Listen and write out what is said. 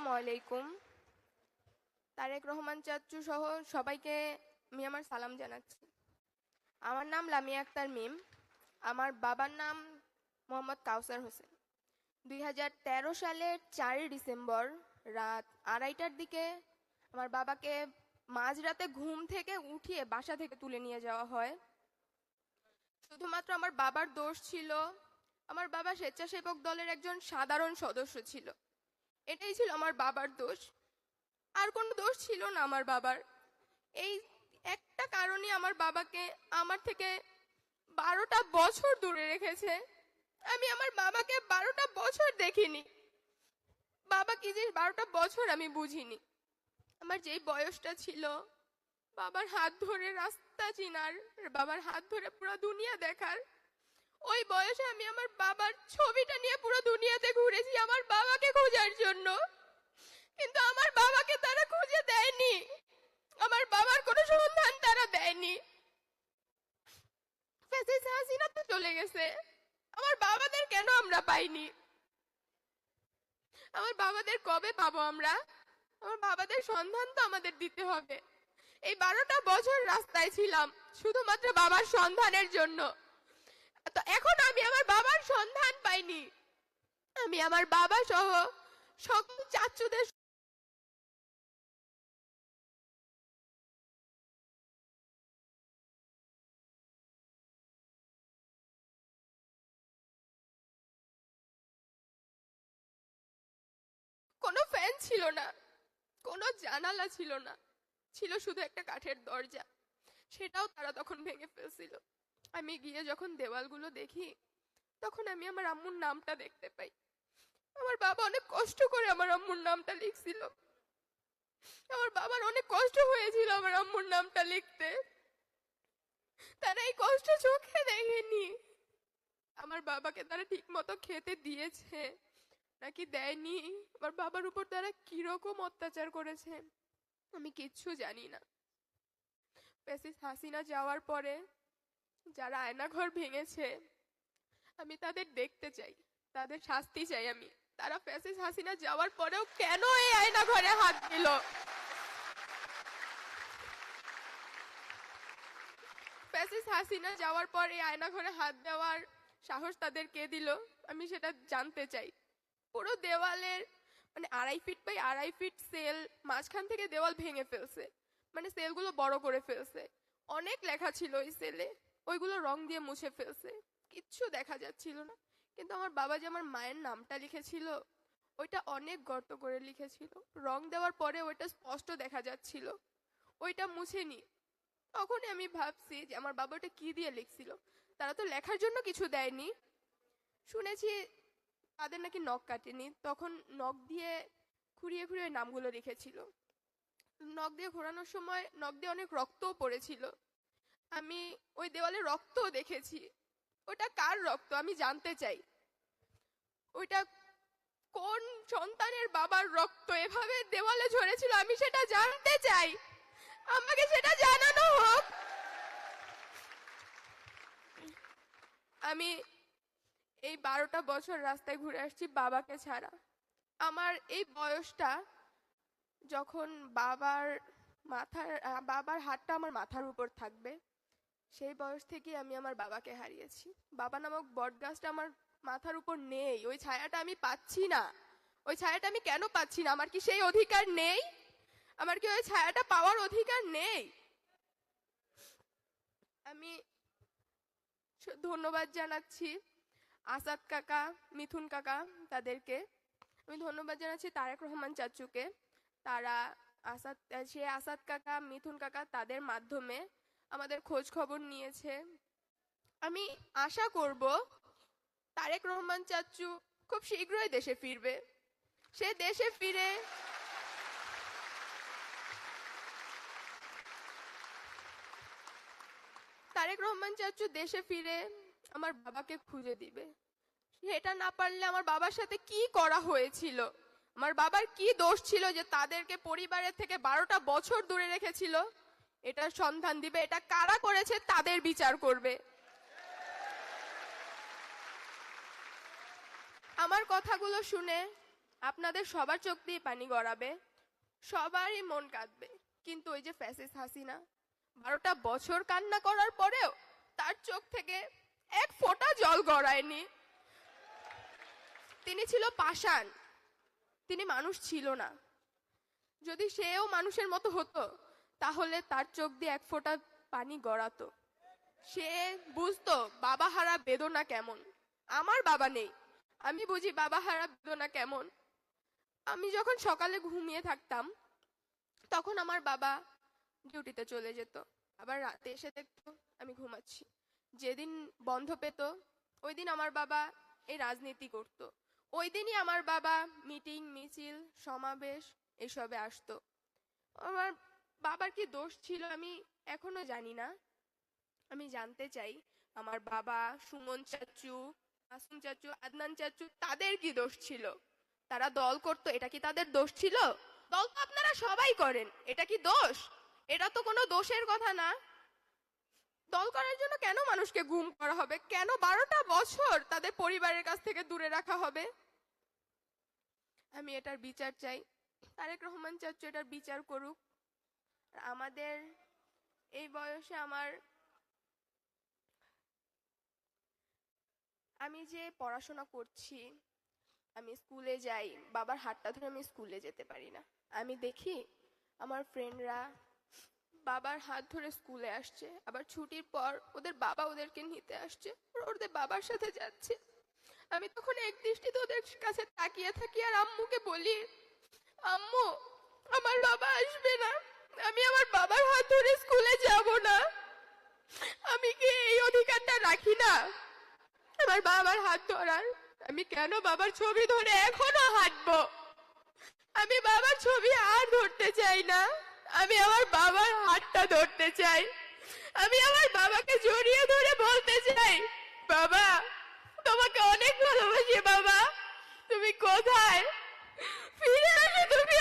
আসসালামু আলাইকুম। তারেক রহমান চাচ্চু সহ সবাইকে আমি আমার সালাম জানাচ্ছি। আমার নাম লামিয়া আক্তার মিম। আমার বাবার নাম মোহাম্মদ কাউসার হোসেন। 2013 সালের 4 ডিসেম্বর রাত 2:30টার দিকে আমার বাবাকে মাঝরাতে ঘুম থেকে উঠিয়ে বাসা থেকে তুলে নিয়ে যাওয়া হয়। শুধুমাত্র আমার বাবার দোষ ছিল। আমার বাবা স্বেচ্ছাসেবক দলের একজন সাধারণ সদস্য ছিল। এটাই ছিল আমার বাবার দোষ। আর কোনো দোষ ছিল না আমার বাবার। এই একটা কারণে আমার বাবাকে আমার থেকে 12টা বছর দূরে রেখেছে। আমি আমার বাবাকে 12টা বছর দেখিনি। বাবা কি যে 12টা বছর আমি বুঝিনি। আমার যেই বয়সটা ছিল বাবার হাত ধরে রাস্তা চিনার, বাবার হাত ধরে পুরো দুনিয়া দেখার, ওই বয়সে আমি আমার বাবার ছবিটা নিয়ে পুরো দুনিয়াতে ঘুরেছি আমার বাবাকে খোঁজার জন্য। কিন্তু আমার বাবাকে তারা খুঁজে দেয়নি। আমার বাবার কোনো সন্ধান তারা দেয়নি। ফ্যাসিস্ট হাসিনা তো চলে গেছে, আমার বাবাদের কেন আমরা পাইনি? আমার বাবাদের কবে পাবো আমরা? আমার বাবাদের সন্ধান তো আমাদের দিতে হবে। এই 12টা বছর রাস্তায় ছিলাম শুধুমাত্র বাবার সন্ধানের জন্য। তো এখন আমি আমার বাবার সন্ধান পাইনি। আমি আমার বাবা সহ সকল চাচ্চুদের কোনো ফ্যান ছিল না, কোনো জানালা ছিল না, ছিল শুধু একটা কাঠের দরজা। সেটাও তারা তখন ভেঙে ফেলছিল। আমি গিয়ে যখন দেওয়ালগুলো দেখি তখন আমি আমার আম্মুর নামটা দেখতে পাই। আমার বাবা অনেক কষ্ট করে আমার আম্মুর নামটা লিখছিল। আমার বাবার অনেক কষ্ট হয়েছিল আমার আম্মুর নামটা লিখতে। তারা এই কষ্ট চোখে দেখেনি। আমার বাবাকে তারা ঠিক মতো খেতে দিয়েছে নাকি দেয়নি, আমার বাবার উপর তারা কিরকম অত্যাচার করেছে আমি কিচ্ছু জানি না। ফ্যাসিস্ট হাসিনা যাওয়ার পরে যারা আয়নাঘর ভেঙেছে আমি তাদের দেখতে চাই, তাদের শাস্তি চাই আমি। তারা ফ্যাসিস্ট হাসিনা যাওয়ার পরেও কেন এই আয়নাঘরে হাত দিল? ফ্যাসিস্ট হাসিনা যাওয়ার পর এই আয়নাঘরে হাত দেওয়ার সাহস তাদের কে দিল আমি সেটা জানতে চাই। পুরো দেওয়ালের মানে 2.5 ফিট বাই 2.5 ফিট সেল, মাঝখান থেকে দেওয়াল ভেঙে ফেলছে, মানে সেলগুলো বড় করে ফেলছে। অনেক লেখা ছিল ওই সেলে, ওইগুলো রং দিয়ে মুছে ফেলছে, কিচ্ছু দেখা যাচ্ছিল না। কিন্তু আমার বাবা যে আমার মায়ের নামটা লিখেছিল ওইটা অনেক গর্ত করে লিখেছিল, রং দেওয়ার পরে ওইটা স্পষ্ট দেখা যাচ্ছিল, ওইটা মুছেনি। তখনই আমি ভাবছি যে আমার বাবা ওটা কি দিয়ে লিখছিল। তারা তো লেখার জন্য কিছু দেয়নি। শুনেছি তাদের নাকি নখ কাটেনি, তখন নখ দিয়ে খুঁড়িয়ে খুঁড়িয়ে ওই নামগুলো লিখেছিল। নখ দিয়ে ঘোরানোর সময় নখ দিয়ে অনেক রক্তও পড়েছিল। আমি ওই দেওয়ালে রক্তও দেখেছি। ওটা কার রক্ত আমি জানতে চাই। ওইটা কোন সন্তানের বাবার রক্ত এভাবে দেওয়ালে ঝরেছিল আমি সেটা জানতে চাই। আমাকে সেটা জানানো হোক। আমি এই 12টা বছর রাস্তায় ঘুরে আসছি বাবাকে ছাড়া। আমার এই বয়সটা যখন বাবার হাতটা আমার মাথার উপর থাকবে, সেই বয়স থেকে আমি আমার বাবাকে হারিয়েছি। বাবা নামক বটগাছটা আমার মাথার উপর নেই, ওই ছায়াটা আমি পাচ্ছি না। ওই ছায়াটা আমি কেন পাচ্ছি না? আমার কি সেই অধিকার নেই? আমার কি ওই ছায়াটা পাওয়ার অধিকার নেই? আমি ধন্যবাদ জানাচ্ছি আসাদ কাকা, মিথুন কাকা, তাদেরকে আমি ধন্যবাদ জানাচ্ছি তারেক রহমান চাচুকে। তারা আসাদ কাকা, মিথুন কাকা তাদের মাধ্যমে আমাদের খোঁজ খবর নিয়েছে। আমি আশা করব তারেক রহমান চাচু খুব শীঘ্রই দেশে ফিরবে। সে দেশে ফিরে তারেক রহমান চাচু দেশে ফিরে আমার বাবাকে খুঁজে দিবে। সেটা না পারলে আমার বাবার সাথে কি করা হয়েছিল, আমার বাবার কি দোষ ছিল যে তাদেরকে পরিবারের থেকে 12টা বছর দূরে রেখেছিল, এটার সন্ধান দিবে। এটা কারা করেছে তাদের বিচার করবে। আমার কথাগুলো শুনে আপনাদের সবার চোখ দিয়ে পানি গড়াবে, সবারই মন কাঁদবে, কিন্তু ওই যে ফ্যাসিস্ট হাসিনা 12টা বছর কান্না করার পরেও তার চোখ থেকে এক ফোঁটা জল গড়ায়নি। তিনি ছিল পাষাণ, তিনি মানুষ ছিল না। যদি সেও মানুষের মতো হতো তাহলে তার চোখ দিয়ে এক ফোঁটা পানি গড়াতো। সে বুঝতো বাবা হারা বেদনা কেমন। আমার বাবা নেই, আমি বুঝি বাবা হারা বেদনা কেমন। আমি যখন সকালে ঘুমিয়ে থাকতাম তখন আমার বাবা ডিউটিতে চলে যেত, আবার রাতে এসে দেখতো আমি ঘুমাচ্ছি। যেদিন বন্ধ পেত ওই দিন আমার বাবা এই রাজনীতি করত। ওই দিনই আমার বাবা মিটিং মিছিল সমাবেশ এসবে আসতো। আমার বাবার কি দোষ ছিল আমি এখনো জানি না। আমি জানতে চাই আমার বাবা, সুমন চাচু, মাসুম চাচু, আদনান চাচু, তাদের কি দোষ ছিল? তারা দল করতো, এটা কি তাদের দোষ ছিল? দল তো আপনারা সবাই করেন, এটা কি দোষ? এটা তো কোনো দোষের কথা না। দল করার জন্য কেন মানুষকে গুম করা হবে? কেন 12টা বছর তাদের পরিবারের কাছ থেকে দূরে রাখা হবে? আমি এটার বিচার চাই। তারেক রহমান চাচু এটার বিচার করুক। আমাদের এই বয়সে আমি যে পড়াশোনা করছি, আমি স্কুলে যাই, বাবার হাতটা ধরে আমি স্কুলে যেতে পারি না। আমি দেখি আমার ফ্রেন্ডরা বাবার হাত ধরে স্কুলে আসছে, আবার ছুটির পর ওদের বাবা ওদেরকে নিতে আসছে, ওদের বাবার সাথে যাচ্ছে। আমি তখন এক দৃষ্টিতে ওদের কাছে তাকিয়ে থাকি আর আম্মুকে বলি, আম্মু আমার বাবা আসবে না, আমি আমার বাবার হাত ধরে স্কুলে যাব না। আমি কি এই অধিকারটা রাখি না আমার বাবার হাত ধরার? আমি কেন বাবার ছবি ধরে এখনো হাঁটবো? আমি বাবার ছবি আর ধরতে চাই না, আমি আমার বাবার হাতটা ধরতে চাই। আমি আমার বাবাকে জড়িয়ে ধরে বলতে চাই, বাবা তোমাকে অনেক ভালোবাসি, বাবা তুমি কোথায়? ফিরে আসো, তুমি